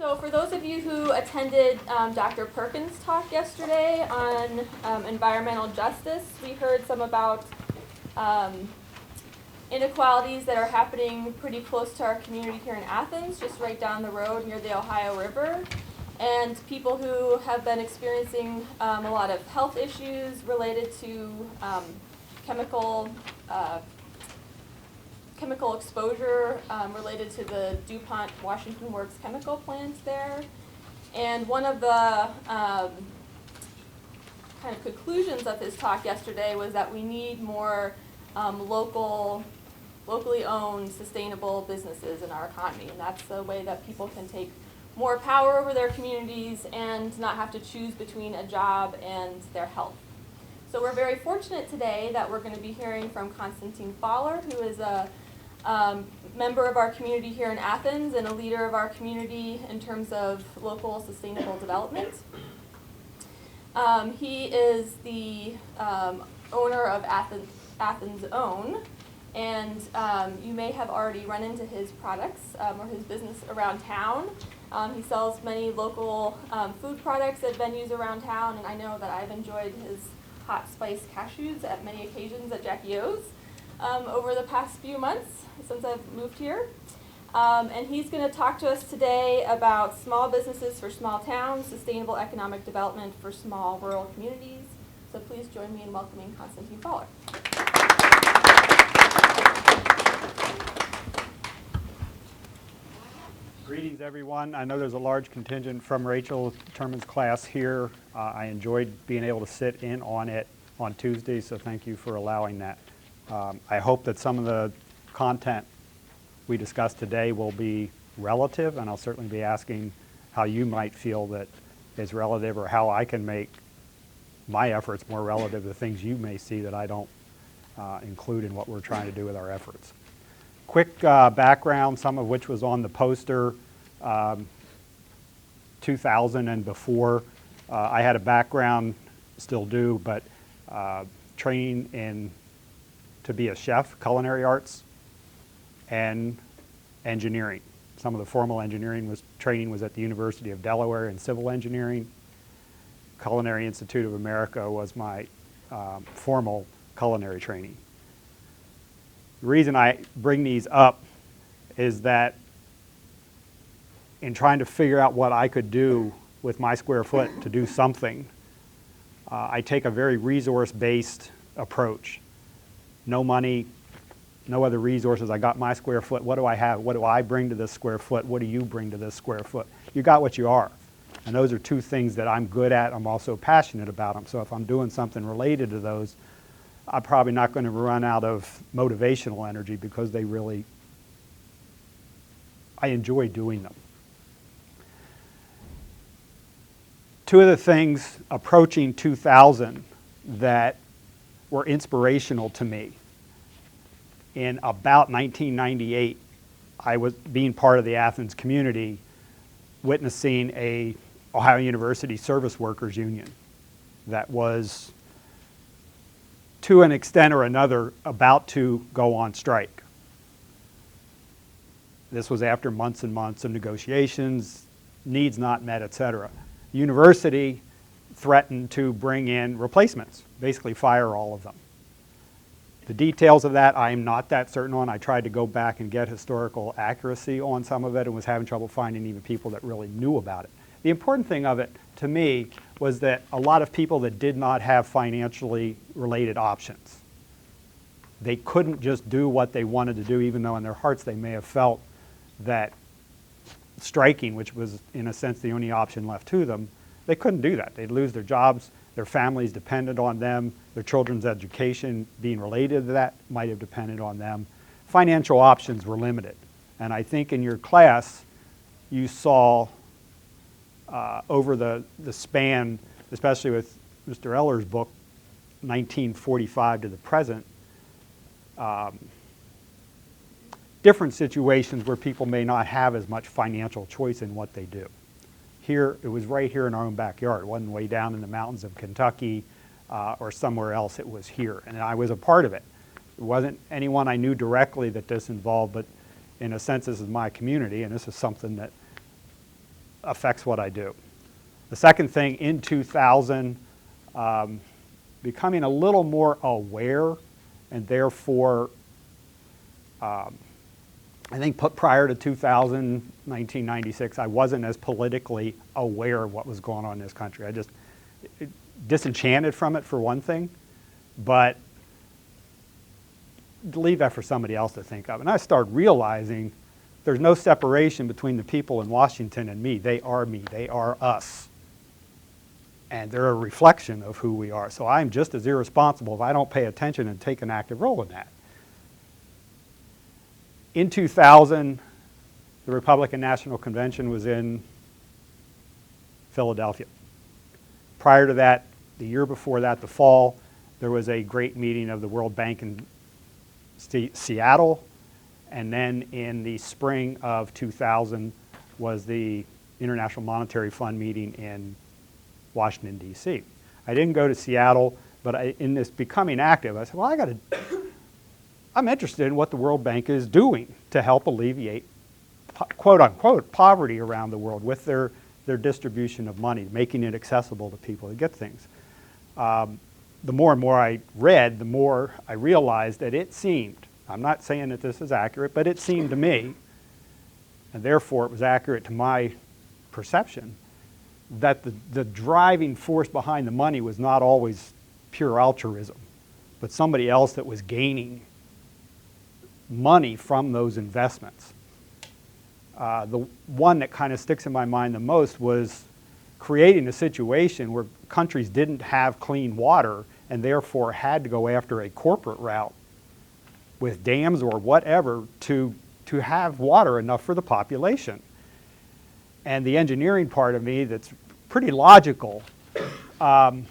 So for those of you who attended Dr. Perkins' talk yesterday on environmental justice, we heard some about inequalities that are happening pretty close to our community here in Athens, just right down the road near the Ohio River, and people who have been experiencing a lot of health issues related to chemical exposure related to the DuPont Washington Works chemical plant there. And one of the kind of conclusions of his talk yesterday was that we need more locally owned, sustainable businesses in our economy. And that's the way that people can take more power over their communities and not have to choose between a job and their health. So we're very fortunate today that we're going to be hearing from Constantine, who is a member of our community here in Athens and a leader of our community in terms of local sustainable development. He is the owner of Athens Own, and you may have already run into his products or his business around town. He sells many local food products at venues around town, and I know that I've enjoyed his hot spice cashews at many occasions at Jackie O's over the past few months since I've moved here. And he's going to talk to us today about small businesses for small towns, sustainable economic development for small rural communities. So please join me in welcoming Constantine Fowler. Greetings, everyone. I know there's a large contingent from Rachel Terman's class here. I enjoyed being able to sit in on it on Tuesday, so thank you for allowing that. I hope that some of the content we discussed today will be relative, and I'll certainly be asking how you might feel that is relative or how I can make my efforts more relative to things you may see that I don't include in what we're trying to do with our efforts. Quick background, some of which was on the poster, 2000 and before. I had a background, still do, but training to be a chef, culinary arts, and engineering. Some of the formal training was at the University of Delaware in civil engineering. Culinary Institute of America was my formal culinary training. The reason I bring these up is that in trying to figure out what I could do with my square foot to do something, I take a very resource-based approach. No money, no other resources. I got my square foot. What do I have? What do I bring to this square foot? What do you bring to this square foot? You got what you are. And those are two things that I'm good at. I'm also passionate about them. So if I'm doing something related to those, I'm probably not going to run out of motivational energy because I enjoy doing them. Two of the things approaching 2000 that were inspirational to me. In about 1998, I was being part of the Athens community, witnessing a Ohio University Service Workers Union that was, to an extent or another, about to go on strike. This was after months and months of negotiations, needs not met, etc. The university threatened to bring in replacements, basically fire all of them. The details of that I'm not that certain on. I tried to go back and get historical accuracy on some of it and was having trouble finding even people that really knew about it. The important thing of it, to me, was that a lot of people that did not have financially related options. They couldn't just do what they wanted to do, even though in their hearts they may have felt that striking, which was in a sense the only option left to them, they couldn't do that. They'd lose their jobs, their families depended on them, their children's education being related to that might have depended on them. Financial options were limited. And I think in your class, you saw over the span, especially with Mr. Eller's book, 1945 to the present, different situations where people may not have as much financial choice in what they do. Here, it was right here in our own backyard. It wasn't way down in the mountains of Kentucky or somewhere else. It was here, and I was a part of it. It wasn't anyone I knew directly that this involved, but in a sense, this is my community, and this is something that affects what I do. The second thing, in 2000, becoming a little more aware, and therefore, I think prior to 2000, 1996, I wasn't as politically aware of what was going on in this country. I just disenchanted from it, for one thing, but leave that for somebody else to think of. And I started realizing there's no separation between the people in Washington and me. They are me. They are us. And they're a reflection of who we are. So I'm just as irresponsible if I don't pay attention and take an active role in that. In 2000, the Republican National Convention was in Philadelphia. Prior to that, the year before that, the fall, there was a great meeting of the World Bank in Seattle. And then in the spring of 2000 was the International Monetary Fund meeting in Washington, D.C. I didn't go to Seattle, but in this becoming active, I said, well, I'm interested in what the World Bank is doing to help alleviate, quote unquote, poverty around the world with their distribution of money, making it accessible to people to get things. The more and more I read, the more I realized that it seemed, I'm not saying that this is accurate, but it seemed to me, and therefore it was accurate to my perception, that the driving force behind the money was not always pure altruism, but somebody else that was gaining money from those investments. The one that kind of sticks in my mind the most was creating a situation where countries didn't have clean water and therefore had to go after a corporate route with dams or whatever to have water enough for the population. And the engineering part of me that's pretty logical, what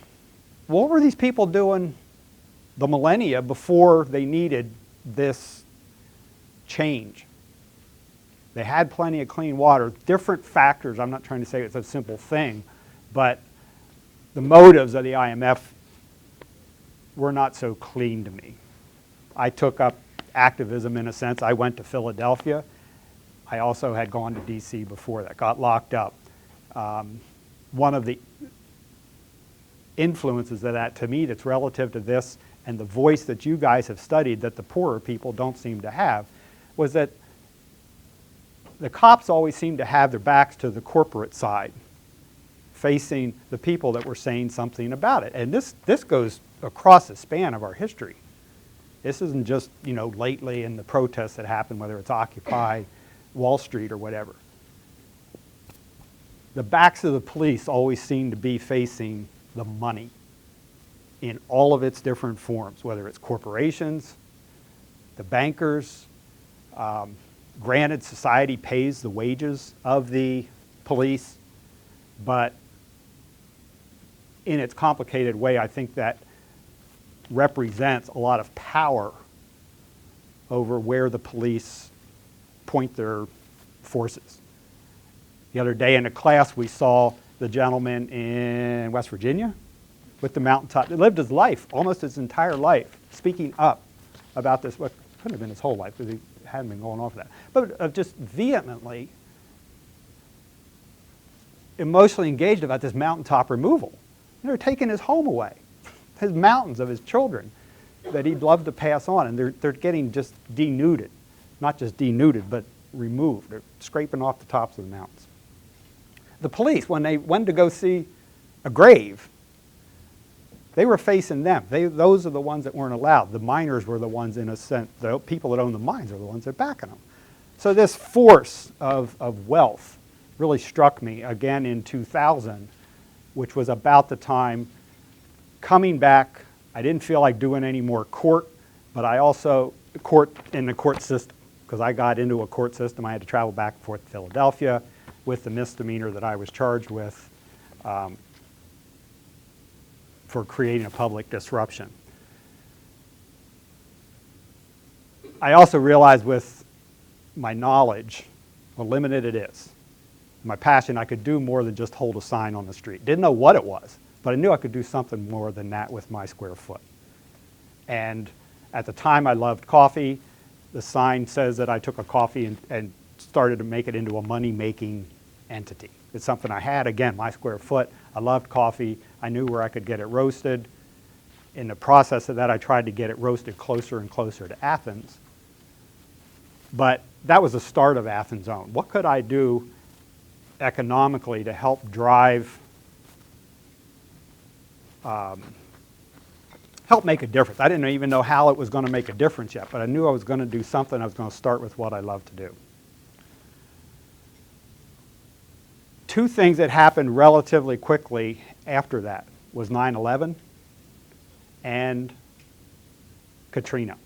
were these people doing the millennia before they needed this change? They had plenty of clean water. Different factors, I'm not trying to say it's a simple thing, but the motives of the IMF were not so clean to me. I took up activism in a sense. I went to Philadelphia. I also had gone to D.C. before that, got locked up. One of the influences of that to me that's relative to this and the voice that you guys have studied that the poorer people don't seem to have was that the cops always seem to have their backs to the corporate side, facing the people that were saying something about it. And this goes across the span of our history. This isn't just, lately in the protests that happened, whether it's Occupy Wall Street or whatever. The backs of the police always seem to be facing the money in all of its different forms, whether it's corporations, the bankers. Granted, society pays the wages of the police, but in its complicated way, I think that represents a lot of power over where the police point their forces. The other day in a class, we saw the gentleman in West Virginia with the Mountaintop. He lived his life, almost his entire life, speaking up about this, what couldn't have been his whole life because he hadn't been going on for that, but just vehemently, emotionally engaged about this mountaintop removal. They're taking his home away, his mountains of his children that he'd love to pass on, and they're getting just denuded. Not just denuded, but removed. They're scraping off the tops of the mountains. The police, when they went to go see a grave, they were facing them. Those are the ones that weren't allowed. The miners were the ones, in a sense, the people that own the mines are the ones that are backing them. So this force of wealth really struck me again in 2000, which was about the time coming back. I didn't feel like doing any more court, but I also in the court system, because I got into a court system. I had to travel back and forth to Philadelphia with the misdemeanor that I was charged with for creating a public disruption. I also realized with my knowledge, how limited it is, my passion, I could do more than just hold a sign on the street. Didn't know what it was, but I knew I could do something more than that with my square foot. And at the time I loved coffee. The sign says that I took a coffee and started to make it into a money-making entity. It's something I had, again, my square foot. I loved coffee. I knew where I could get it roasted. In the process of that, I tried to get it roasted closer and closer to Athens. But that was the start of Athens' Own. What could I do economically to help drive, help make a difference? I didn't even know how it was going to make a difference yet, but I knew I was going to do something. I was going to start with what I love to do. Two things that happened relatively quickly after that was 9/11 and Katrina.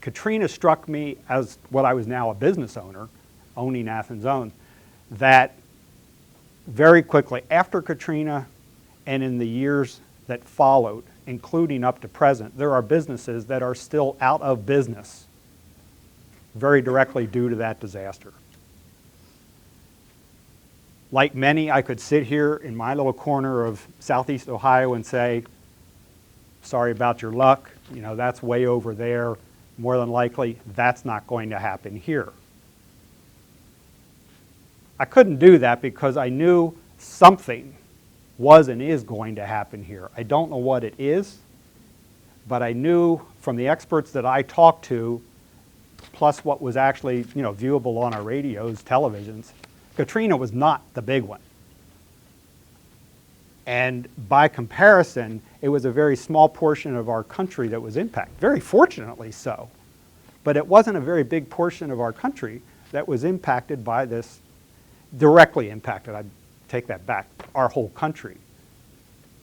Katrina struck me as what I was now a business owner, owning Athens' Own, that very quickly after Katrina and in the years that followed, including up to present, there are businesses that are still out of business very directly due to that disaster. Like many, I could sit here in my little corner of Southeast Ohio and say, sorry about your luck, you know, that's way over there. More than likely, that's not going to happen here. I couldn't do that because I knew something was and is going to happen here. I don't know what it is, but I knew from the experts that I talked to, plus what was actually, you know, viewable on our radios, televisions, Katrina was not the big one. And by comparison, it was a very small portion of our country that was impacted, very fortunately so. But it wasn't a very big portion of our country that was impacted by this, directly impacted. I'd take that back, our whole country.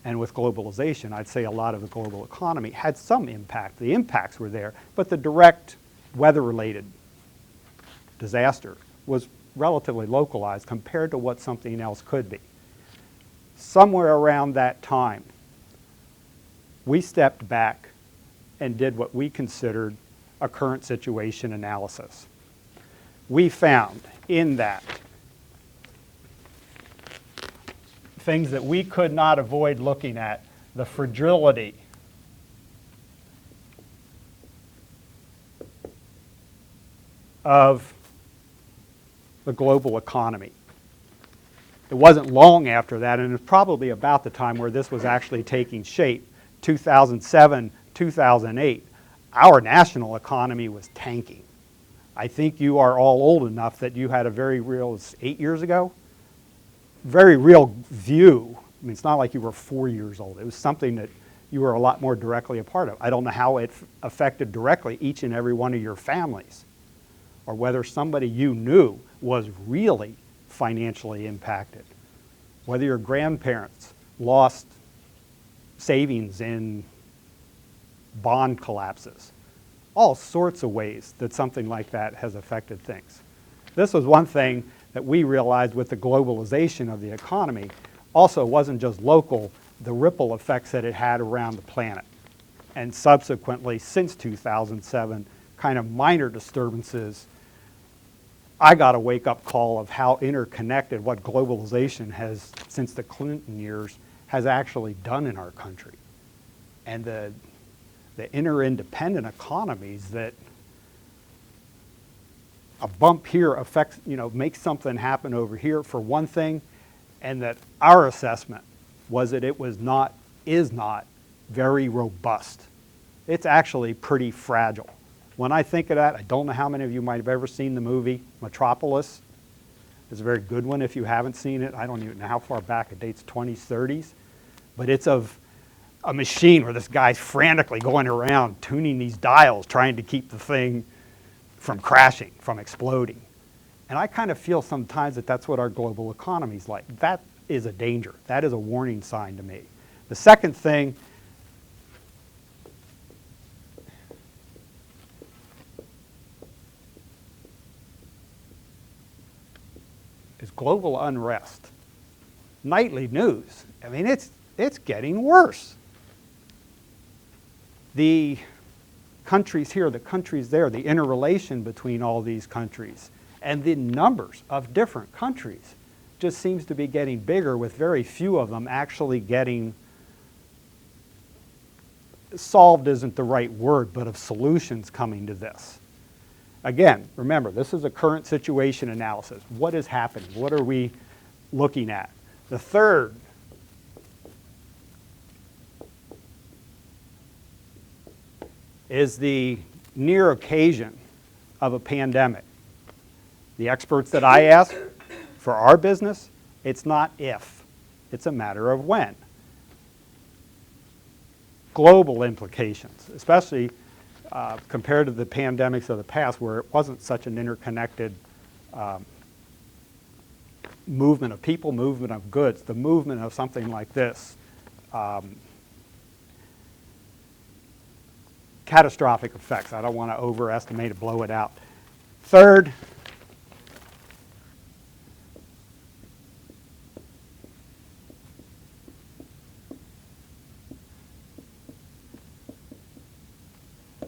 And with globalization, I'd say a lot of the global economy had some impact. The impacts were there, but the direct weather-related disaster was relatively localized compared to what something else could be. Somewhere around that time, we stepped back and did what we considered a current situation analysis. We found in that things that we could not avoid looking at, the fragility of the global economy. It wasn't long after that, and it was probably about the time where this was actually taking shape, 2007, 2008. Our national economy was tanking. I think you are all old enough that you had a very real, 8 years ago, very real view. I mean, it's not like you were 4 years old. It was something that you were a lot more directly a part of. I don't know how it affected directly each and every one of your families, or whether somebody you knew was really financially impacted, whether your grandparents lost savings in bond collapses, all sorts of ways that something like that has affected things. This was one thing that we realized with the globalization of the economy. Also, it wasn't just local, the ripple effects that it had around the planet. And subsequently, since 2007, kind of minor disturbances, I got a wake-up call of how interconnected what globalization has, since the Clinton years, has actually done in our country. And the interdependent economies that a bump here affects, you know, makes something happen over here for one thing, and that our assessment was that it was not, is not very robust. It's actually pretty fragile. When I think of that, I don't know how many of you might have ever seen the movie Metropolis. It's a very good one if you haven't seen it. I don't even know how far back it dates, 20s, 30s. But it's of a machine where this guy's frantically going around tuning these dials, trying to keep the thing from crashing, from exploding. And I kind of feel sometimes that that's what our global economy's like. That is a danger. That is a warning sign to me. The second thing is global unrest. Nightly news. I mean, it's getting worse. The countries here, the countries there, the interrelation between all these countries, and the numbers of different countries just seems to be getting bigger, with very few of them actually getting solved, isn't the right word, but of solutions coming to this. Again, remember, this is a current situation analysis. What is happening? What are we looking at? The third is the near occasion of a pandemic. The experts that I ask for our business, it's not if, it's a matter of when. Global implications, especially compared to the pandemics of the past where it wasn't such an interconnected movement of people, movement of goods, the movement of something like this. Catastrophic effects. I don't want to overestimate or blow it out. Third,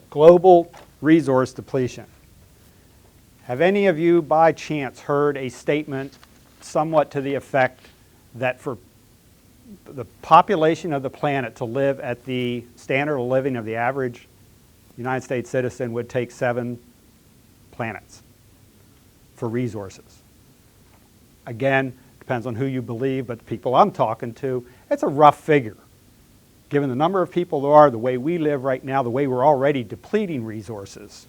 global resource depletion. Have any of you by chance heard a statement somewhat to the effect that for the population of the planet to live at the standard of living of the average United States citizen would take 7 planets for resources? Again, depends on who you believe, but the people I'm talking to, it's a rough figure. Given the number of people there are, the way we live right now, the way we're already depleting resources,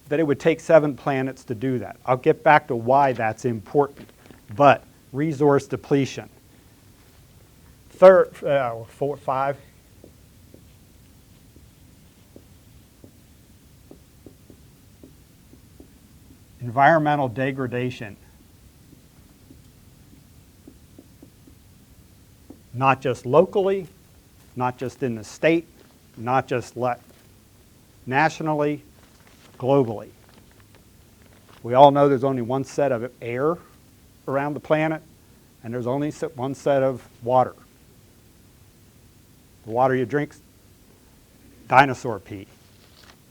that it would take 7 planets to do that. I'll get back to why that's important, but resource depletion. Third, 4, 5. Environmental degradation. Not just locally, not just in the state, not just nationally, globally. We all know there's only one set of air around the planet, and there's only one set of water. The water you drink, dinosaur pee,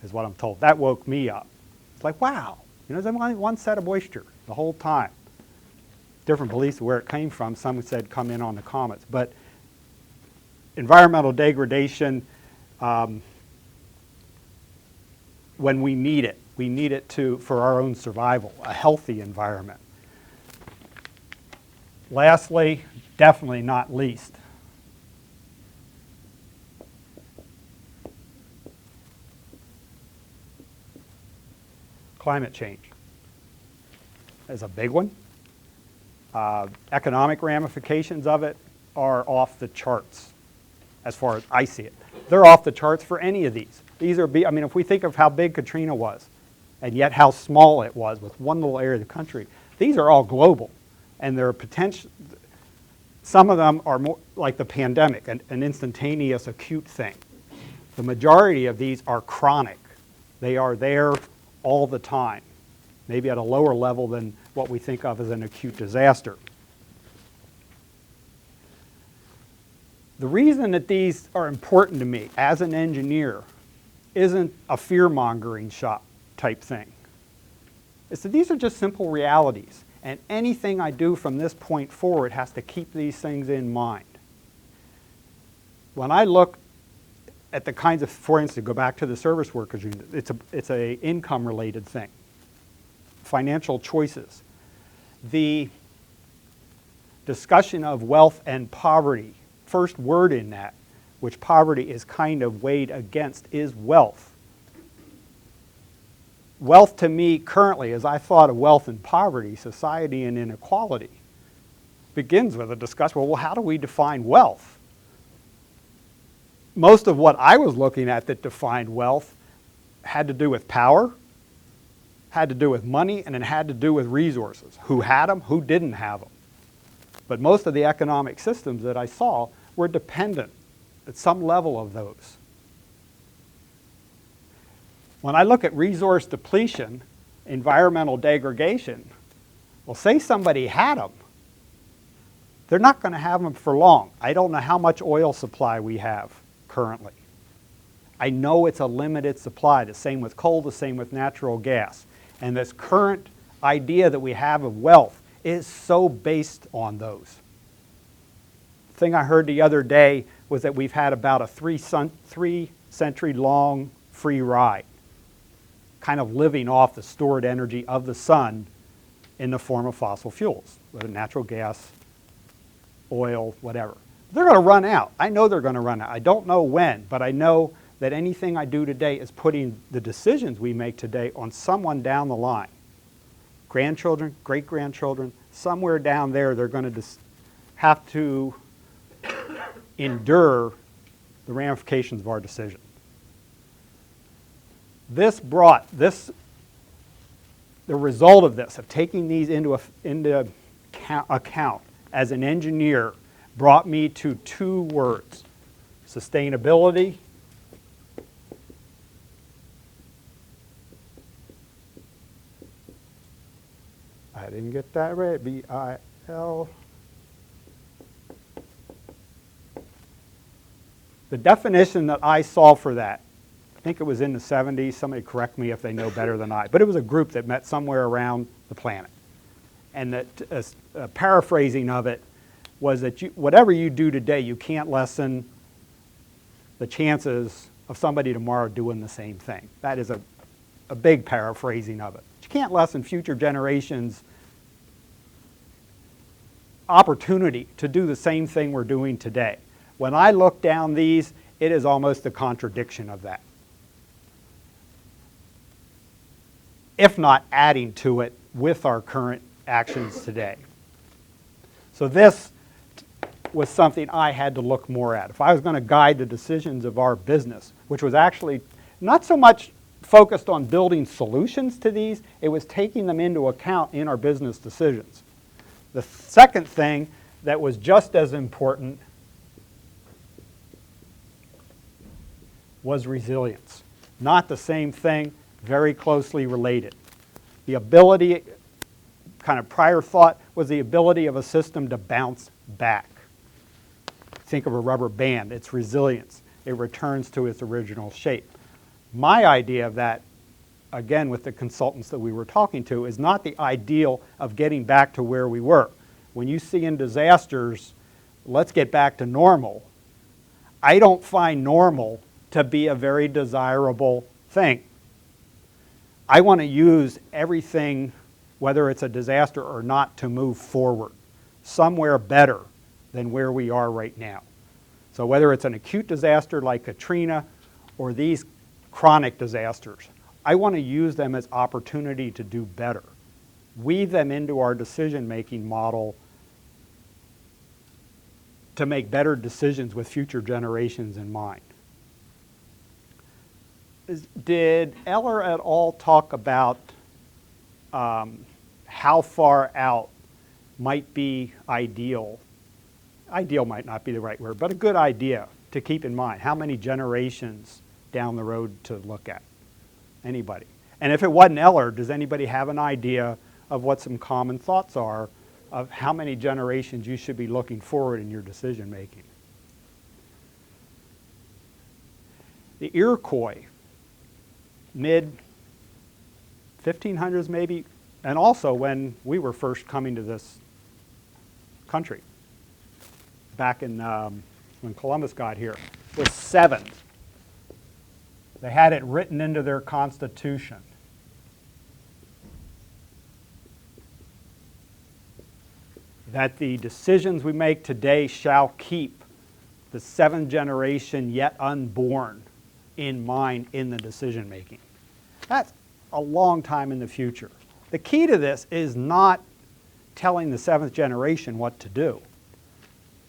is what I'm told. That woke me up. It's like, wow, there's only one set of moisture the whole time. Different beliefs of where it came from. Some said come in on the comments. But environmental degradation, when we need it for our own survival, a healthy environment. Lastly, definitely not least, climate change is a big one. Economic ramifications of it are off the charts as far as I see it. They're off the charts for any of these. These are big. I mean, if we think of how big Katrina was and yet how small it was with one little area of the country, these are all global. And there are potential, some of them are more like the pandemic, an instantaneous acute thing. The majority of these are chronic. They are there all the time, maybe at a lower level than what we think of as an acute disaster. The reason that these are important to me as an engineer isn't a fear-mongering shop type thing. It's that these are just simple realities, and anything I do from this point forward has to keep these things in mind. When I look at the kinds of, for instance, to go back to the service workers unit, it's a income-related thing. Financial choices. The discussion of wealth and poverty, first word in that, which poverty is kind of weighed against, is wealth. Wealth to me currently, as I thought of wealth and poverty, society and inequality, begins with a discussion, well, how do we define wealth? Most of what I was looking at that defined wealth had to do with power, had to do with money, and it had to do with resources. Who had them, who didn't have them. But most of the economic systems that I saw were dependent at some level of those. When I look at resource depletion, environmental degradation, well, say somebody had them. They're not going to have them for long. I don't know how much oil supply we have currently. I know it's a limited supply, the same with coal, the same with natural gas. And this current idea that we have of wealth is so based on those. The thing I heard the other day was that we've had about a 3 century long free ride. kind of living off the stored energy of the sun in the form of fossil fuels, whether natural gas, oil, whatever. They're going to run out. I know they're going to run out. I don't know when, but I know that anything I do today is putting the decisions we make today on someone down the line. Grandchildren, great-grandchildren, somewhere down there they're going to have to endure the ramifications of our decision. The result of this, of taking these into account as an engineer, brought me to two words: sustainability I didn't get that right. B-I-L. The definition that I saw for that, I think it was in the 70s. Somebody correct me if they know better than I. But it was a group that met somewhere around the planet. And that paraphrasing of it was that whatever you do today, you can't lessen the chances of somebody tomorrow doing the same thing. That is a big paraphrasing of it. You can't lessen future generations' opportunity to do the same thing we're doing today. When I look down these, it is almost a contradiction of that, if not adding to it with our current actions today. So this was something I had to look more at. If I was going to guide the decisions of our business, which was actually not so much focused on building solutions to these, it was taking them into account in our business decisions. The second thing that was just as important was resilience. Not the same thing, very closely related. The ability, kind of prior thought, was the ability of a system to bounce back. Think of a rubber band, its resilience. It returns to its original shape. My idea of that, again with the consultants that we were talking to, is not the ideal of getting back to where we were. When you see in disasters, let's get back to normal, I don't find normal to be a very desirable thing. I want to use everything, whether it's a disaster or not, to move forward, somewhere better than where we are right now. So whether it's an acute disaster like Katrina or these chronic disasters, I want to use them as opportunity to do better. Weave them into our decision-making model to make better decisions with future generations in mind. Did Eller et al. Talk about how far out might be ideal? Ideal might not be the right word, but a good idea to keep in mind. How many generations down the road to look at? Anybody? And if it wasn't Eller, does anybody have an idea of what some common thoughts are of how many generations you should be looking forward in your decision making? The Iroquois, mid-1500s maybe, and also when we were first coming to this country, back in when Columbus got here, was 7. They had it written into their constitution. That the decisions we make today shall keep the 7th generation yet unborn in mind in the decision making. That's a long time in the future. The key to this is not telling the 7th generation what to do,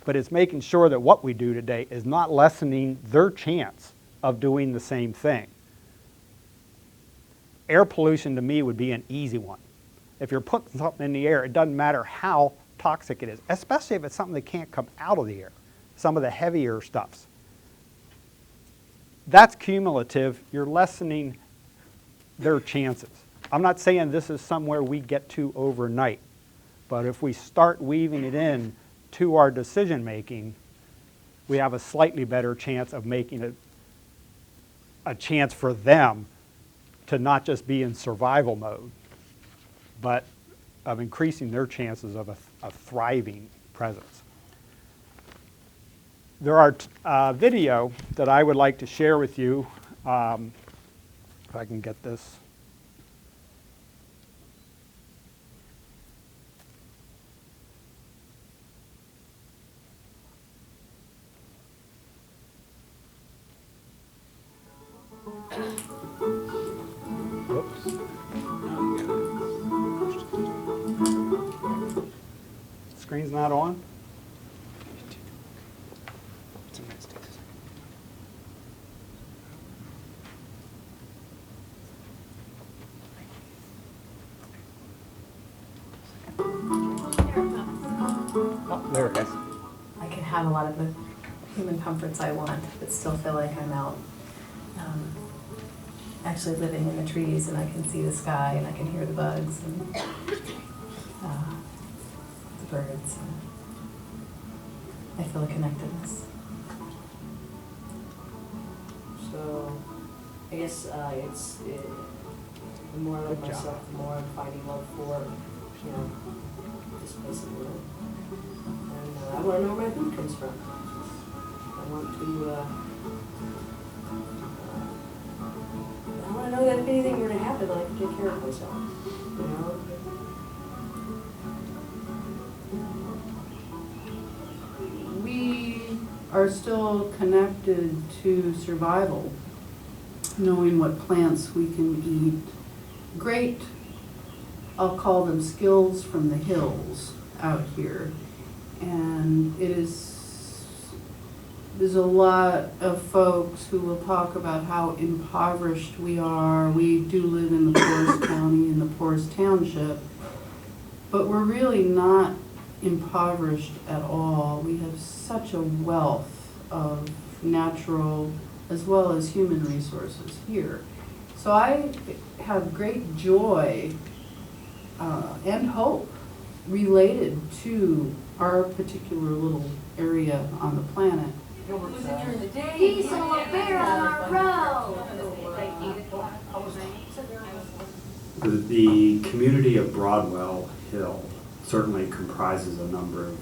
but it's making sure that what we do today is not lessening their chance of doing the same thing. Air pollution to me would be an easy one. If you're putting something in the air, it doesn't matter how toxic it is, especially if it's something that can't come out of the air, some of the heavier stuffs. That's cumulative. You're lessening their chances. I'm not saying this is somewhere we get to overnight, but if we start weaving it in to our decision making, we have a slightly better chance of making it a chance for them to not just be in survival mode, but of increasing their chances of a thriving presence. There are video that I would like to share with you, if I can get this Whoops. Screen's not on? Oh, there it is. I can have a lot of the human comforts I want, but still feel like I'm out actually living in the trees, and I can see the sky, and I can hear the bugs and the birds. And I feel a connectedness. So, I guess the more I love Good job. myself, the more I'm finding love for, this place of world. And I want to know where my food comes from. I want to know that if anything were to happen, I can take care of myself. We are still connected to survival, knowing what plants we can eat. Great, I'll call them skills from the hills out here. And there's a lot of folks who will talk about how impoverished we are. We do live in the poorest county, in the poorest township, but we're really not impoverished at all. We have such a wealth of natural as well as human resources here. So I have great joy and hope related to our particular little area on the planet. He's a little bear on our road. The community of Broadwell Hill certainly comprises a number of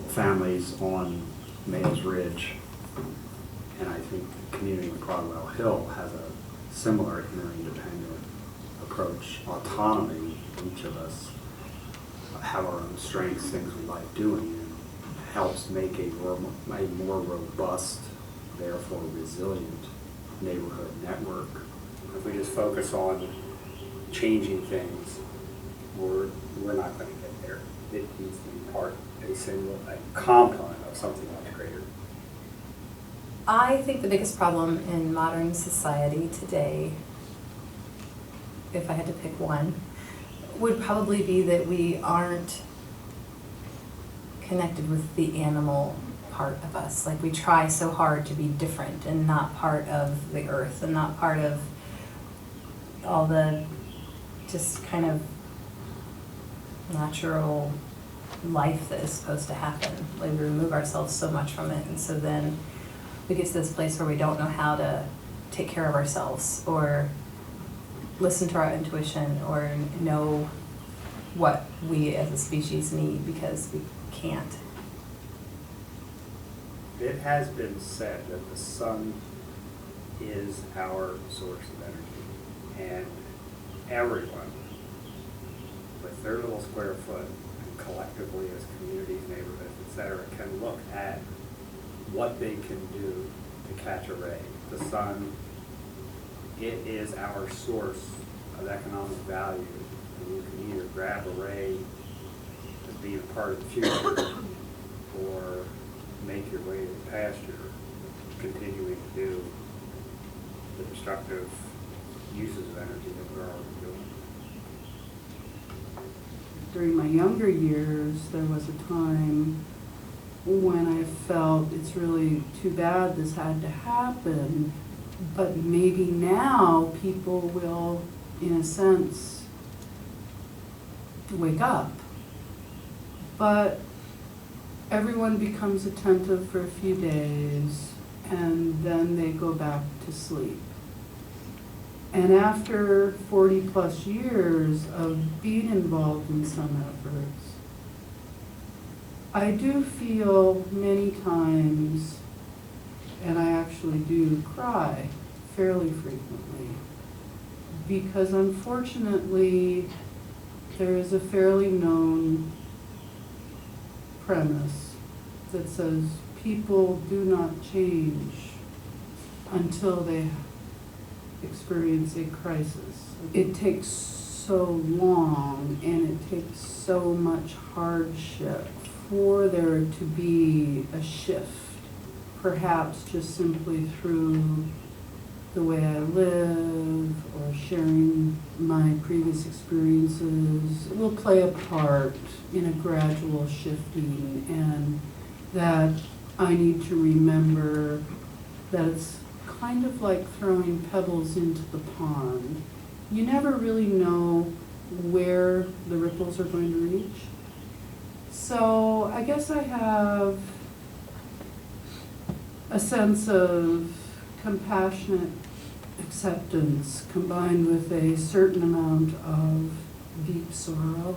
families on Mays Ridge. And I think the community of Broadwell Hill has a similar interdependent approach, autonomy. Each of us have our own strengths, things we like doing, and helps make a more robust, therefore resilient neighborhood network. If we just focus on changing things, we're not going to get there. It needs to be a component of something much greater. I think the biggest problem in modern society today, if I had to pick one, would probably be that we aren't connected with the animal part of us. Like, we try so hard to be different and not part of the earth and not part of all the just kind of natural life that is supposed to happen. Like, we remove ourselves so much from it, and so then we get to this place where we don't know how to take care of ourselves or listen to our intuition or know what we as a species need because we can't. It has been said that the sun is our source of energy, and everyone, with their little square foot, and collectively as communities, neighborhoods, etc., can look at what they can do to catch a ray. The sun, it is our source of economic value, and you can either grab a ray as being a part of the future or make your way to the pasture, continuing to do the destructive uses of energy that we're already doing. During my younger years, there was a time when I felt it's really too bad this had to happen, but maybe now people will, in a sense, wake up. But everyone becomes attentive for a few days, and then they go back to sleep. And after 40 plus years of being involved in some efforts, I do feel many times, and I actually do cry fairly frequently, because unfortunately there is a fairly known premise that says people do not change until they experience a crisis. It takes so long and it takes so much hardship for there to be a shift, perhaps just simply through the way I live or sharing my previous experiences will play a part in a gradual shifting, and that I need to remember that it's kind of like throwing pebbles into the pond. You never really know where the ripples are going to reach. So I guess I have a sense of compassionate acceptance combined with a certain amount of deep sorrow.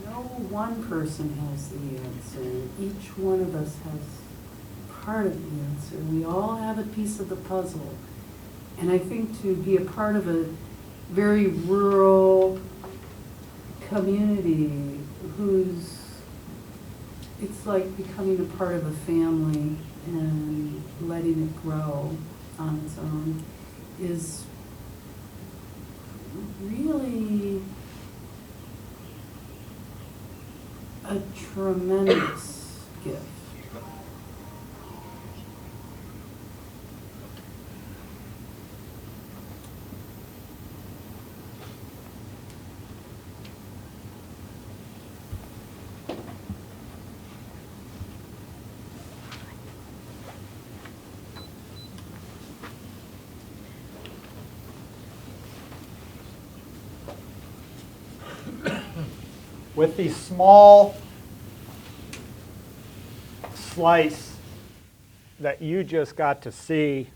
No one person has the answer. Each one of us has part of the answer. We all have a piece of the puzzle. And I think to be a part of a very rural community it's like becoming a part of a family and letting it grow on its own is really a tremendous gift. With the small slice that you just got to see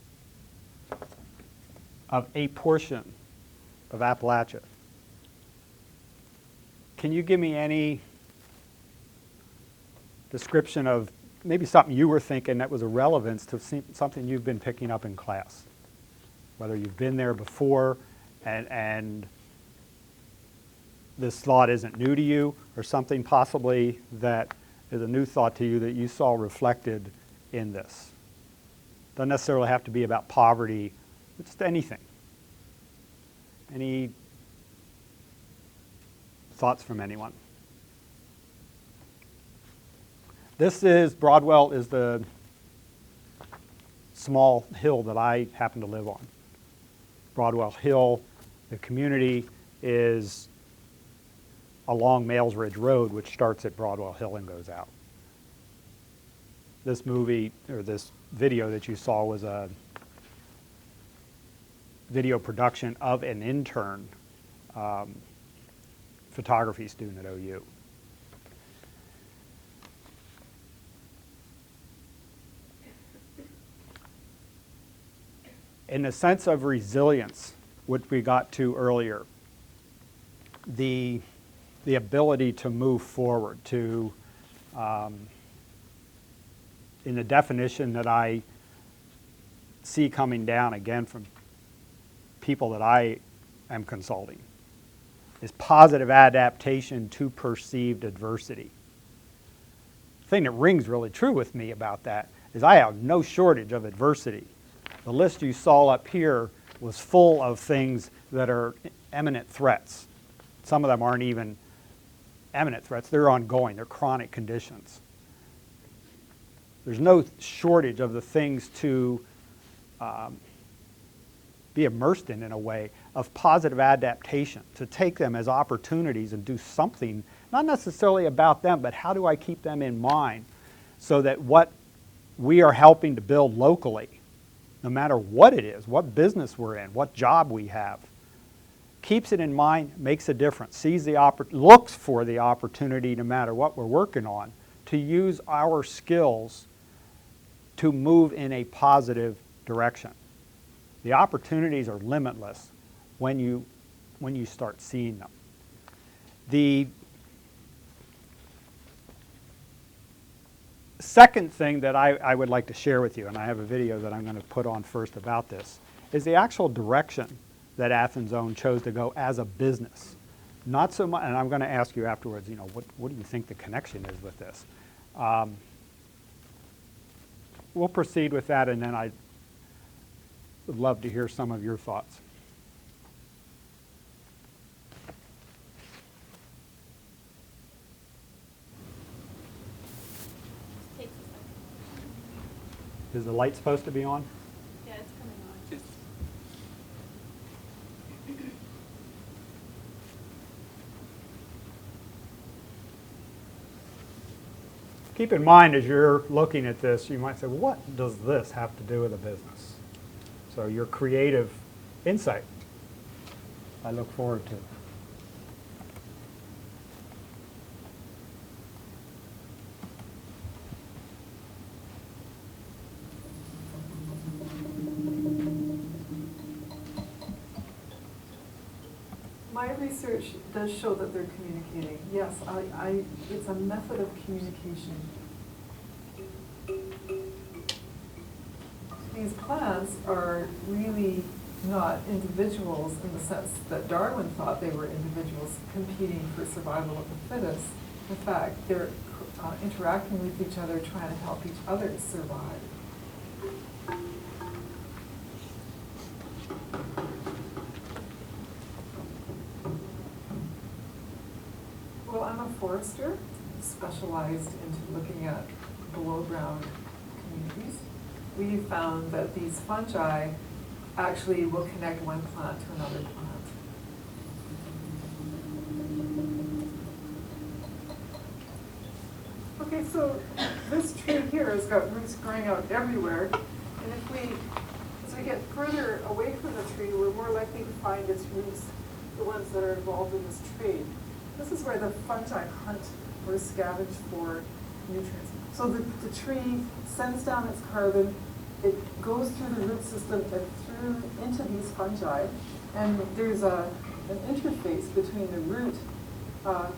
of a portion of Appalachia, can you give me any description of maybe something you were thinking that was a relevance to something you've been picking up in class? Whether you've been there before and this thought isn't new to you, or something possibly that is a new thought to you that you saw reflected in this. Doesn't necessarily have to be about poverty, but just anything. Any thoughts from anyone? Broadwell is the small hill that I happen to live on. Broadwell Hill, the community is along Males Ridge Road, which starts at Broadwell Hill and goes out. This movie, or this video that you saw, was a video production of an intern photography student at OU. In the sense of resilience, which we got to earlier, the ability to move forward, to, in the definition that I see coming down again from people that I am consulting, is positive adaptation to perceived adversity. The thing that rings really true with me about that is I have no shortage of adversity. The list you saw up here was full of things that are imminent threats. Some of them aren't even imminent threats, they're ongoing, they're chronic conditions. There's no shortage of the things to be immersed in a way, of positive adaptation, to take them as opportunities and do something, not necessarily about them, but how do I keep them in mind so that what we are helping to build locally, no matter what it is, what business we're in, what job we have, keeps it in mind, makes a difference, looks for the opportunity, no matter what we're working on, to use our skills to move in a positive direction. The opportunities are limitless when you start seeing them. The second thing that I would like to share with you, and I have a video that I'm going to put on first about this, is the actual direction that Athens Own chose to go as a business. Not so much, and I'm going to ask you afterwards, what do you think the connection is with this? we'll proceed with that, and then I would love to hear some of your thoughts. Takes a second. Is the light supposed to be on? Yeah, it's coming on. Keep in mind as you're looking at this, you might say, well, what does this have to do with a business? So your creative insight, I look forward to. My research does show that they're communicating. Yes, it's a method of communication. These plants are really not individuals in the sense that Darwin thought they were individuals competing for survival of the fittest. In fact, they're interacting with each other, trying to help each other survive. Well, I'm a forester, specialized into looking at below ground communities. We found that these fungi actually will connect one plant to another plant. Okay, so this tree here has got roots growing out everywhere, and as we get further away from the tree, we're more likely to find its roots, the ones that are involved in this trade. This is where the fungi hunt or scavenge for nutrients. So the tree sends down its carbon, it goes through the root system and through into these fungi, and there's an interface between the root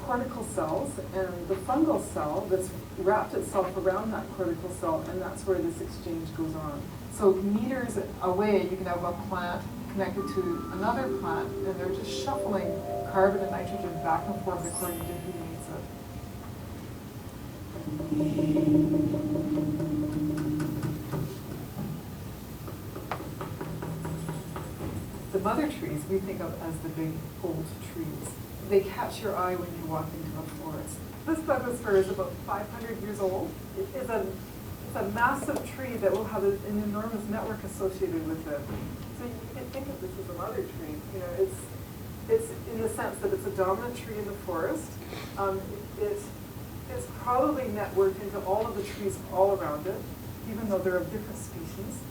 cortical cells and the fungal cell that's wrapped itself around that cortical cell, and that's where this exchange goes on. So meters away, you can have a plant connected to another plant, and they're just shuffling carbon and nitrogen back and forth according to who needs it. The mother trees we think of as the big old trees. They catch your eye when you walk into a forest. This Douglas fir is about 500 years old. It's a massive tree that will have an enormous network associated with it. So you can think of this as a mother tree. You know, it's in the sense that it's a dominant tree in the forest. It's probably networked into all of the trees all around it, even though they're of different species.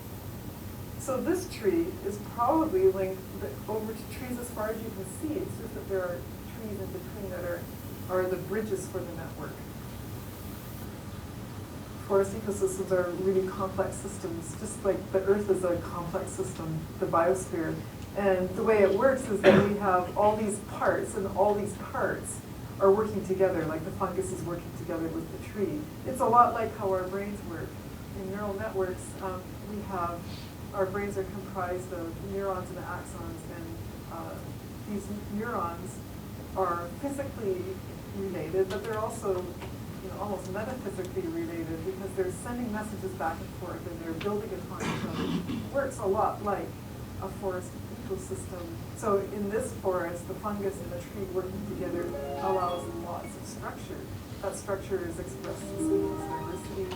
So this tree is probably linked over to trees as far as you can see. It's just that there are trees in between that are the bridges for the network. Forest ecosystems are really complex systems, just like the Earth is a complex system, the biosphere. And the way it works is that we have all these parts, and all these parts are working together, like the fungus is working together with the tree. It's a lot like how our brains work. In neural networks, our brains are comprised of neurons and axons, and these neurons are physically related, but they're also almost metaphysically related because they're sending messages back and forth and they're building upon each other. It works a lot like a forest ecosystem. So in this forest, the fungus and the tree working together allows lots of structure. That structure is expressed in species diversity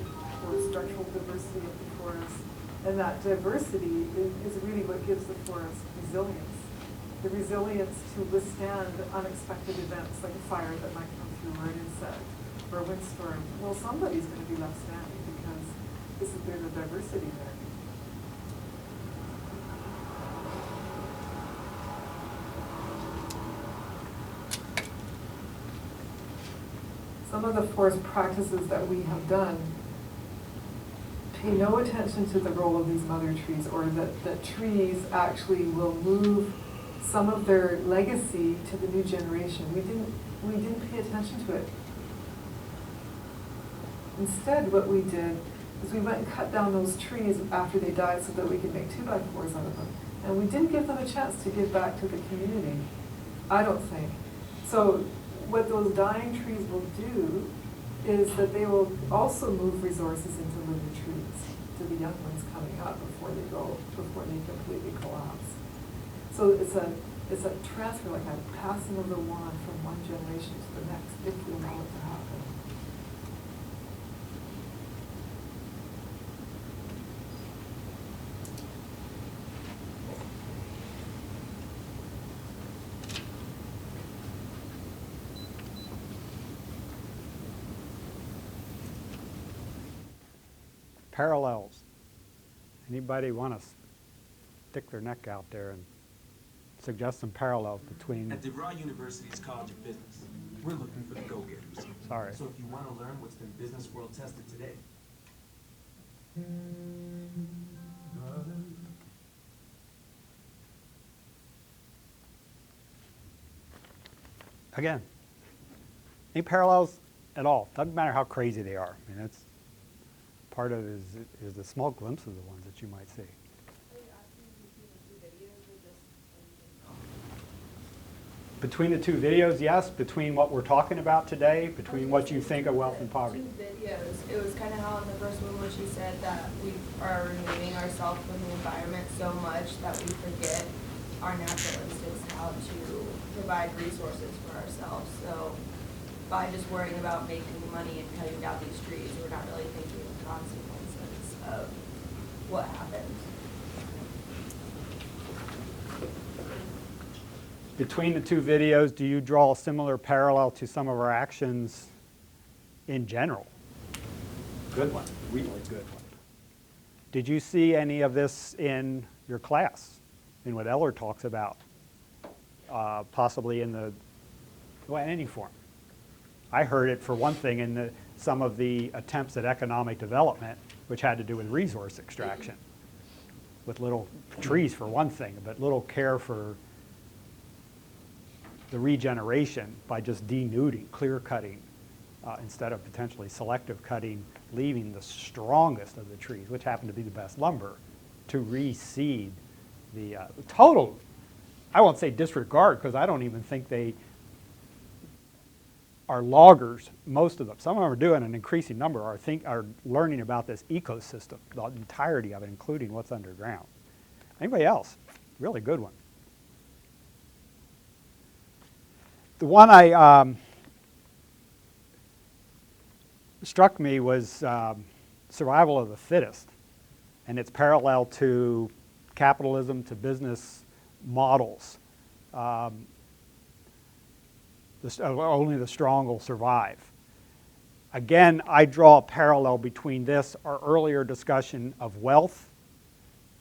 or structural diversity of the forest. And that diversity is really what gives the forest resilience. The resilience to withstand unexpected events like a fire that might come through or an insect or a windstorm. Well, somebody's going to be left standing because there's a diversity there. Some of the forest practices that we have done pay no attention to the role of these mother trees, or that trees actually will move some of their legacy to the new generation. We didn't pay attention to it. Instead, what we did is we went and cut down those trees after they died so that we could make 2x4s out of them. And we didn't give them a chance to give back to the community, I don't think. So what those dying trees will do is that they will also move resources into living trees. to the young ones coming up before they completely collapse. So it's a transfer, like a passing of the wand from one generation to the next, if we allow it to happen. Parallels. Anybody want to stick their neck out there and suggest some parallels between? At DeVry University's College of Business, we're looking for the go-getters. Sorry. So if you want to learn what's been business world tested today, Again, any parallels at all. Doesn't matter how crazy they are. I mean, that's part of it is the small glimpse of the ones that you might see. Between the two videos, yes. Between what we're talking about today, between what you think of wealth and poverty. Two videos. It was kind of how in the first one when she said that we are removing ourselves from the environment so much that we forget our natural instincts how to provide resources for ourselves. So by just worrying about making money and cutting down these trees, we're not really thinking of the consequences of what happens. Between the two videos, do you draw a similar parallel to some of our actions in general? Good one, really good one. Did you see any of this in your class, in what Eller talks about, possibly in any form? I heard it, for one thing, in some of the attempts at economic development, which had to do with resource extraction, with little trees for one thing, but little care for the regeneration by just denuding, clear cutting, instead of potentially selective cutting, leaving the strongest of the trees, which happen to be the best lumber, to reseed the total, I won't say disregard, because I don't even think they are loggers, most of them. Some of them are doing, an increasing number are learning about this ecosystem, the entirety of it, including what's underground. Anybody else? Really good one. The one struck me was survival of the fittest, and it's parallel to capitalism, to business models. Only the strong will survive. Again, I draw a parallel between this, our earlier discussion of wealth,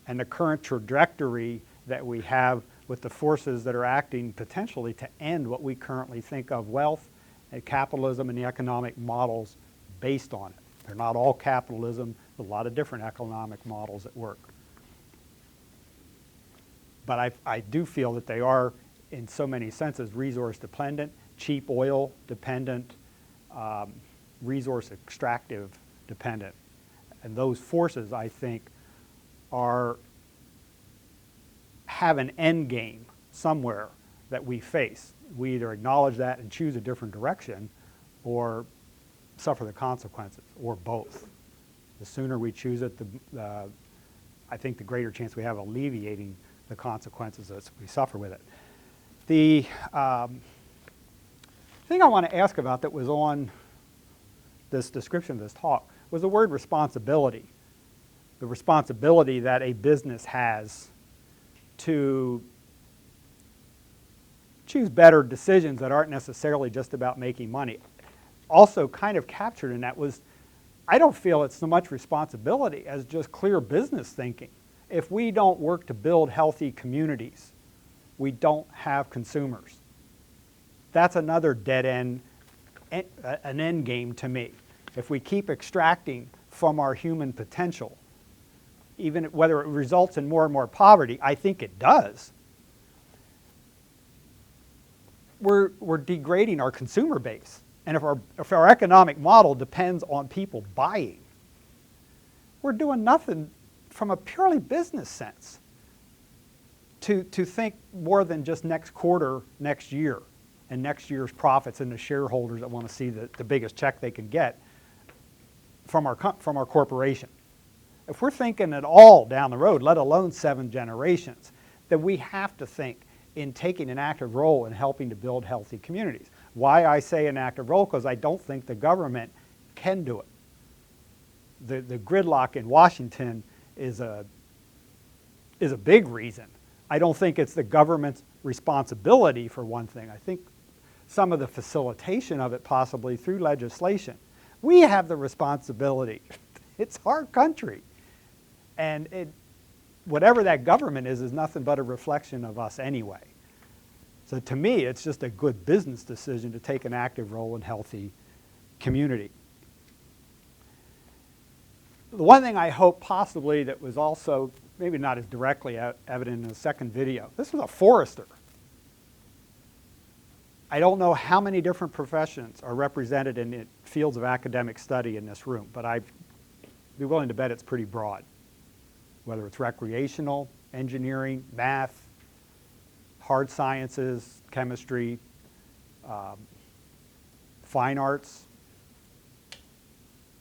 and the current trajectory that we have with the forces that are acting potentially to end what we currently think of wealth and capitalism and the economic models based on it. They're not all capitalism, a lot of different economic models at work. But I do feel that they are, in so many senses, resource dependent, cheap oil dependent, resource extractive dependent. And those forces, I think, have an end game somewhere that we face. We either acknowledge that and choose a different direction, or suffer the consequences, or both. The sooner we choose it, I think the greater chance we have of alleviating the consequences that we suffer with it. The thing I want to ask about that was on this description of this talk was the word responsibility. The responsibility that a business has to choose better decisions that aren't necessarily just about making money. Also kind of captured in that was, I don't feel it's so much responsibility as just clear business thinking. If we don't work to build healthy communities, we don't have consumers. That's another dead end, an end game to me. If we keep extracting from our human potential, even whether it results in more and more poverty, I think it does, we're degrading our consumer base. And if our economic model depends on people buying, we're doing nothing from a purely business sense to think more than just next quarter, next year, and next year's profits, and the shareholders that want to see the biggest check they can get from our corporation. If we're thinking at all down the road, let alone 7 generations, then we have to think in taking an active role in helping to build healthy communities. Why I say an active role? Because I don't think the government can do it. The gridlock in Washington is a big reason. I don't think it's the government's responsibility, for one thing. I think some of the facilitation of it possibly through legislation. We have the responsibility. It's our country. And whatever that government is nothing but a reflection of us anyway. So to me, it's just a good business decision to take an active role in healthy community. The one thing I hope possibly that was also maybe not as directly evident in the second video, this was a forester. I don't know how many different professions are represented in the fields of academic study in this room, but I'd be willing to bet it's pretty broad. Whether it's recreational, engineering, math, hard sciences, chemistry, fine arts.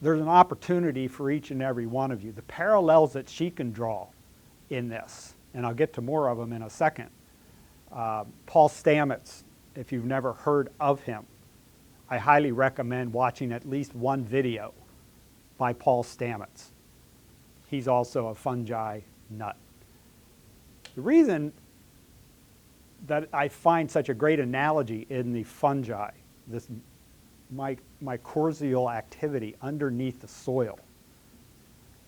There's an opportunity for each and every one of you. The parallels that she can draw in this, and I'll get to more of them in a second. Paul Stamets, if you've never heard of him, I highly recommend watching at least one video by Paul Stamets. He's also a fungi nut. The reason that I find such a great analogy in the fungi, this mycorrhizal activity underneath the soil,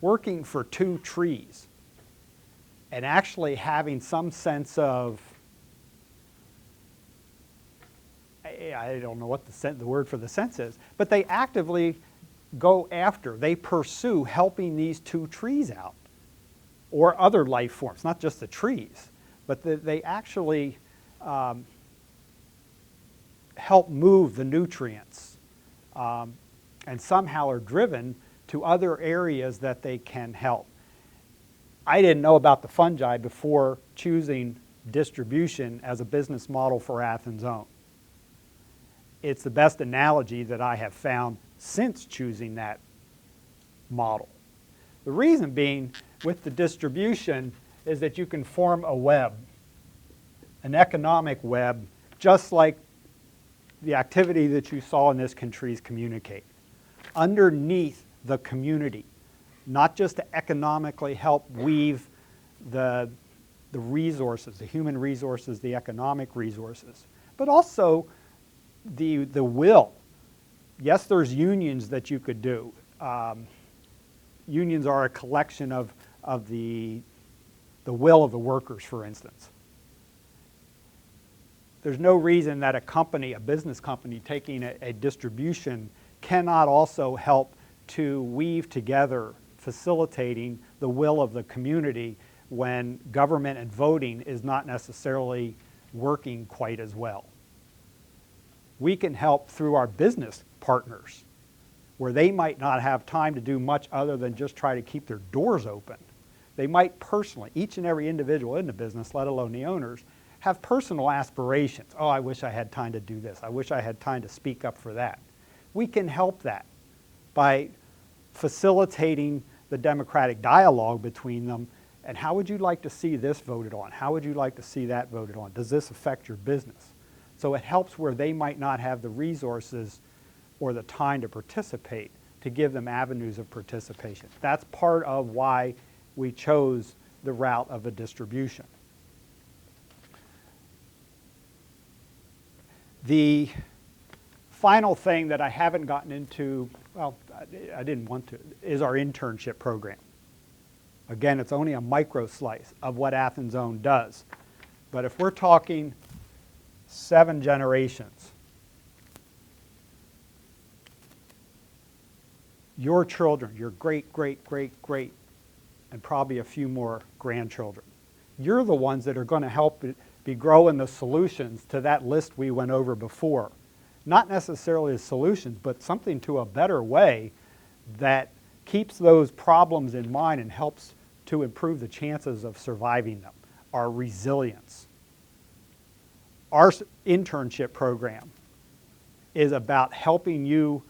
working for 2 trees and actually having some sense of, I don't know what the word for the sense is, but they actively go after, they pursue helping these 2 trees out or other life forms, not just the trees, but they actually help move the nutrients and somehow are driven to other areas that they can help. I didn't know about the fungi before choosing distribution as a business model for Athens Own. It's the best analogy that I have found since choosing that model. The reason being with the distribution is that you can form a web, an economic web, just like the activity that you saw in this can trees communicate. Underneath the community, not just to economically help weave the resources, the human resources, the economic resources, but also the will. Yes, there's unions that you could do. Unions are a collection of the will of the workers, for instance. There's no reason that a company, a business company, taking a distribution cannot also help to weave together, facilitating the will of the community when government and voting is not necessarily working quite as well. We can help through our business partners, where they might not have time to do much other than just try to keep their doors open. They might personally, each and every individual in the business, let alone the owners, have personal aspirations. Oh, I wish I had time to do this. I wish I had time to speak up for that. We can help that by facilitating the democratic dialogue between them. And how would you like to see this voted on? How would you like to see that voted on? Does this affect your business? So it helps where they might not have the resources or the time to participate, to give them avenues of participation. That's part of why we chose the route of a distribution. The final thing that I haven't gotten into, well, I didn't want to, is our internship program. Again, it's only a micro slice of what Athens Own does. But if we're talking 7 generations, your children, your great, great, great, great, and probably a few more grandchildren, you're the ones that are going to help be growing the solutions to that list we went over before. Not necessarily as solutions, but something to a better way that keeps those problems in mind and helps to improve the chances of surviving them, our resilience. Our internship program is about helping you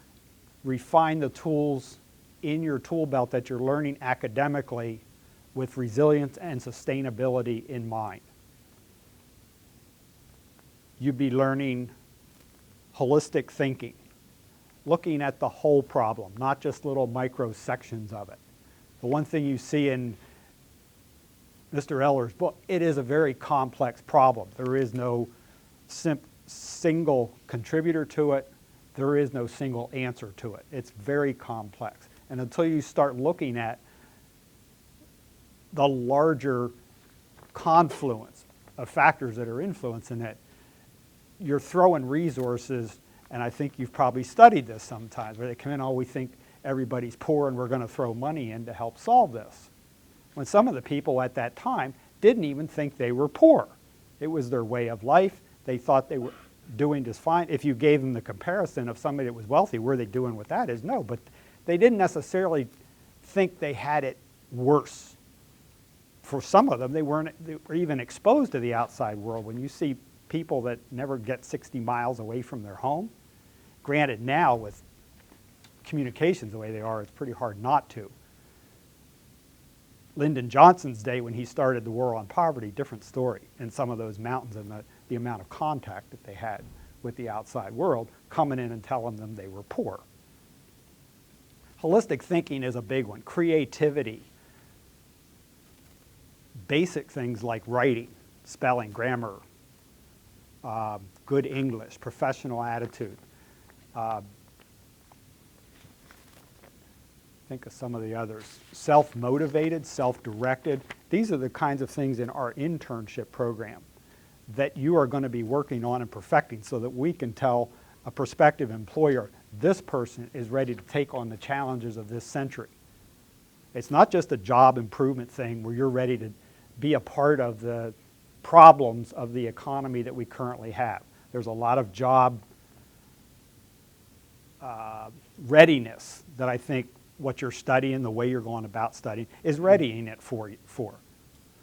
refine the tools in your tool belt that you're learning academically with resilience and sustainability in mind. You'd be learning holistic thinking, looking at the whole problem, not just little micro sections of it. The one thing you see in Mr. Eller's book, it is a very complex problem. There is no single contributor to it. There is no single answer to it. It's very complex. And until you start looking at the larger confluence of factors that are influencing it, you're throwing resources, and I think you've probably studied this sometimes, where they come in, oh, we think everybody's poor and we're going to throw money in to help solve this. When some of the people at that time didn't even think they were poor. It was their way of life. They thought they were doing just fine. If you gave them the comparison of somebody that was wealthy, were they doing what that is? No, but they didn't necessarily think they had it worse. For some of them, they were even exposed to the outside world. When you see people that never get 60 miles away from their home, granted now with communications the way they are, it's pretty hard not to. Lyndon Johnson's day when he started the war on poverty, different story. In some of those mountains and the amount of contact that they had with the outside world, coming in and telling them they were poor. Holistic thinking is a big one. Creativity. Basic things like writing, spelling, grammar, good English, professional attitude. Think of some of the others. Self-motivated, self-directed. These are the kinds of things in our internship program that you are going to be working on and perfecting so that we can tell a prospective employer, this person is ready to take on the challenges of this century. It's not just a job improvement thing where you're ready to be a part of the problems of the economy that we currently have. There's a lot of job readiness that I think what you're studying, the way you're going about studying, is readying it for.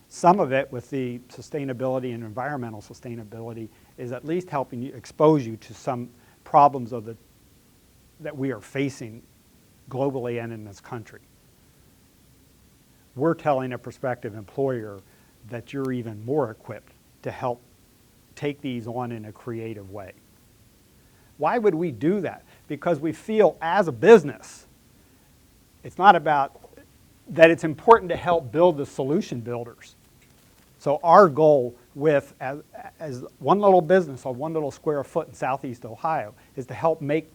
Some of it with the sustainability and environmental sustainability is at least helping you expose you to some problems that we are facing globally and in this country. We're telling a prospective employer that you're even more equipped to help take these on in a creative way. Why would we do that? Because we feel as a business, it's not about that it's important to help build the solution builders. So our goal with, as one little business on one little square foot in Southeast Ohio, is to help make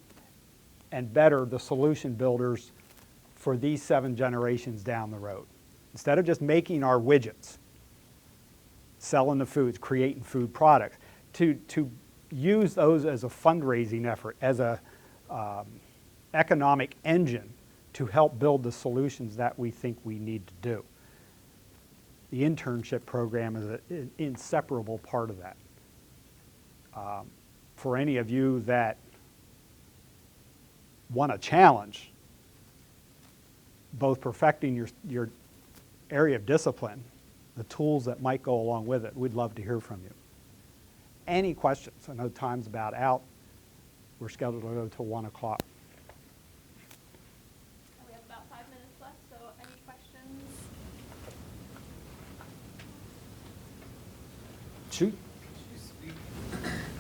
and better the solution builders for these 7 generations down the road. Instead of just making our widgets, selling the foods, creating food products, to use those as a fundraising effort, as a economic engine to help build the solutions that we think we need to do. The internship program is an inseparable part of that. For any of you that want a challenge, both perfecting your area of discipline, the tools that might go along with it, we'd love to hear from you. Any questions? I know time's about out. We're scheduled to go till 1 o'clock. We have about 5 minutes left, so any questions? Shoot. Could you speak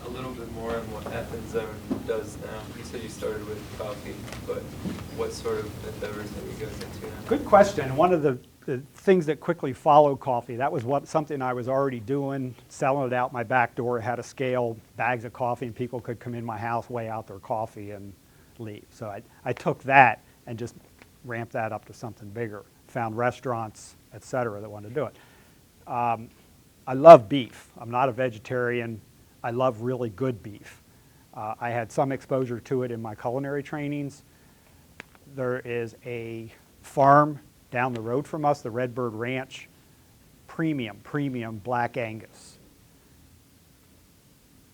a little bit more on what Athens Zone does now? You said you started with coffee, but what sort of endeavors have you guys into now? Good question. One of the things that quickly followed coffee, that was something I was already doing, selling it out my back door. I had a scale, bags of coffee, and people could come in my house, weigh out their coffee, and leave. So I took that and just ramped that up to something bigger. Found restaurants, et cetera, that wanted to do it. I love beef. I'm not a vegetarian. I love really good beef. I had some exposure to it in my culinary trainings. There is a farm down the road from us, the Redbird Ranch, premium Black Angus.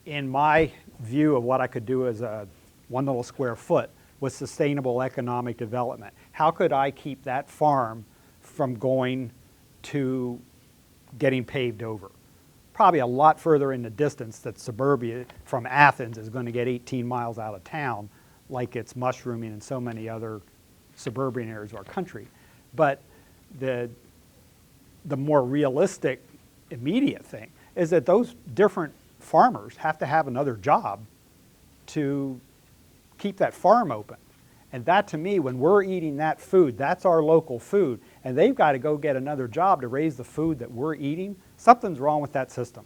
In my view of what I could do as a one little square foot was sustainable economic development. How could I keep that farm from going to getting paved over? Probably a lot further in the distance that suburbia from Athens is going to get 18 miles out of town, like it's mushrooming in so many other suburban areas of our country. But the more realistic, immediate thing is that those different farmers have to have another job to keep that farm open. And that, to me, when we're eating that food, that's our local food, and they've got to go get another job to raise the food that we're eating, something's wrong with that system.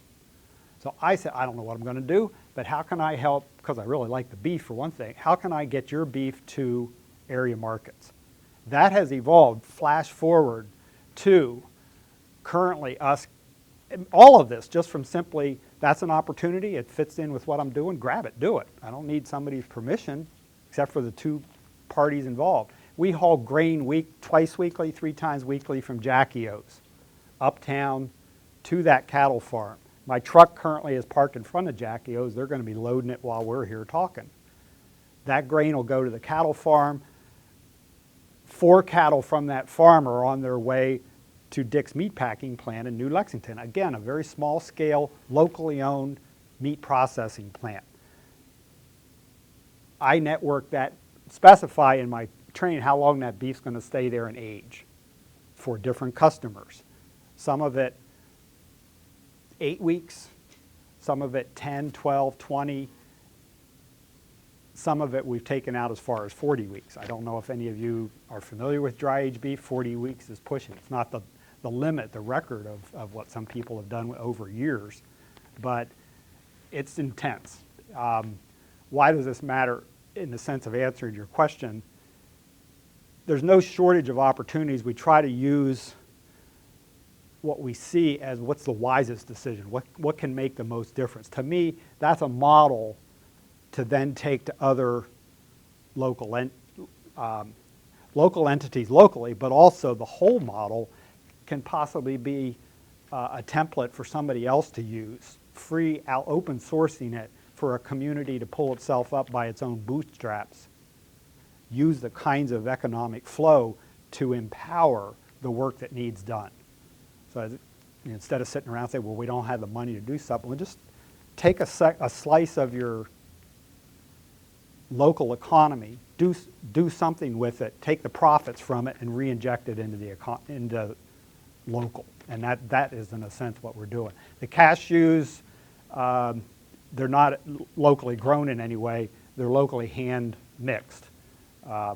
So I said, I don't know what I'm going to do, but how can I help, because I really like the beef for one thing, how can I get your beef to area markets? That has evolved, flash forward to currently us, all of this just from simply, that's an opportunity, it fits in with what I'm doing, grab it, do it. I don't need somebody's permission except for the two parties involved. We haul grain twice weekly, 3 times weekly from Jackie O's uptown to that cattle farm. My truck currently is parked in front of Jackie O's. They're going to be loading it while we're here talking. That grain will go to the cattle farm. 4 cattle from that farm are on their way to Dick's Meatpacking Plant in New Lexington. Again, a very small scale, locally owned meat processing plant. I network that, specify in my training how long that beef's going to stay there and age for different customers. Some of it 8 weeks, some of it 10, 12, 20. Some of it we've taken out as far as 40 weeks. I don't know if any of you are familiar with dry aged beef. 40 weeks is pushing. It's not the limit, the record of what some people have done over years, but it's intense. Why does this matter in the sense of answering your question? There's no shortage of opportunities. We try to use what we see as what's the wisest decision, what can make the most difference. To me, that's a model to then take to other local entities locally, but also the whole model can possibly be a template for somebody else to use, free, open sourcing it for a community to pull itself up by its own bootstraps, use the kinds of economic flow to empower the work that needs done. So instead of sitting around and saying, well, we don't have the money to do something, we'll just take a slice of your local economy, do something with it, take the profits from it, and re-inject it into local. And that is, in a sense, what we're doing. The cashews, they're not locally grown in any way. They're locally hand mixed.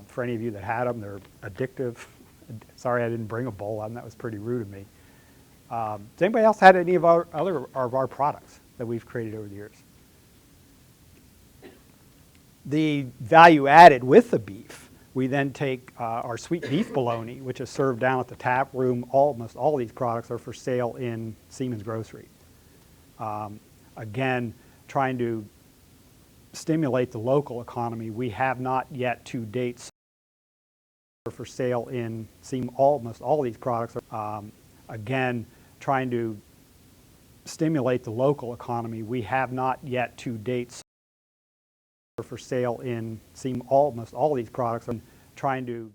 For any of you that had them, they're addictive. Sorry I didn't bring a bowl on. That was pretty rude of me. Has anybody else had any of our products that we've created over the years? The value added with the beef, we then take our sweet beef bologna, which is served down at the tap room. Almost all these products are for sale in Siemens Grocery. Again, trying to stimulate the local economy. We have not yet to date for sale in almost all these products. Again, trying to stimulate the local economy. We have not yet to date for sale in almost all these products. Trying to